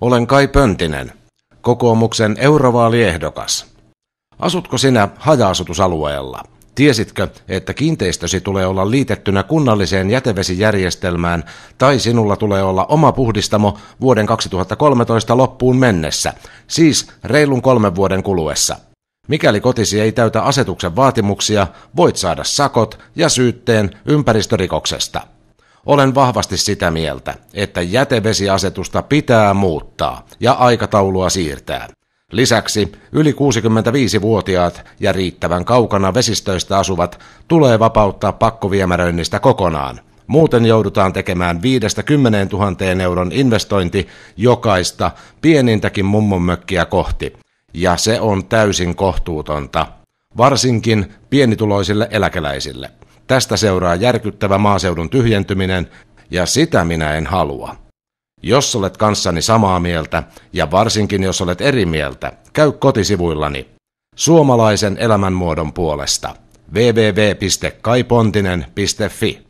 Olen Kai Pöntinen, kokoomuksen eurovaaliehdokas. Asutko sinä haja-asutusalueella? Tiesitkö, että kiinteistösi tulee olla liitettynä kunnalliseen jätevesijärjestelmään tai sinulla tulee olla oma puhdistamo vuoden 2013 loppuun mennessä, siis reilun 3 vuoden kuluessa? Mikäli kotisi ei täytä asetuksen vaatimuksia, voit saada sakot ja syytteen ympäristörikoksesta. Olen vahvasti sitä mieltä, että jätevesiasetusta pitää muuttaa ja aikataulua siirtää. Lisäksi yli 65-vuotiaat ja riittävän kaukana vesistöistä asuvat tulee vapauttaa pakkoviemäröinnistä kokonaan. Muuten joudutaan tekemään 5–10 000 euron investointi jokaista pienintäkin mummonmökkiä kohti. Ja se on täysin kohtuutonta, varsinkin pienituloisille eläkeläisille. Tästä seuraa järkyttävä maaseudun tyhjentyminen, ja sitä minä en halua. Jos olet kanssani samaa mieltä, ja varsinkin jos olet eri mieltä, käy kotisivuillani suomalaisen elämänmuodon puolesta www.kaipontinen.fi.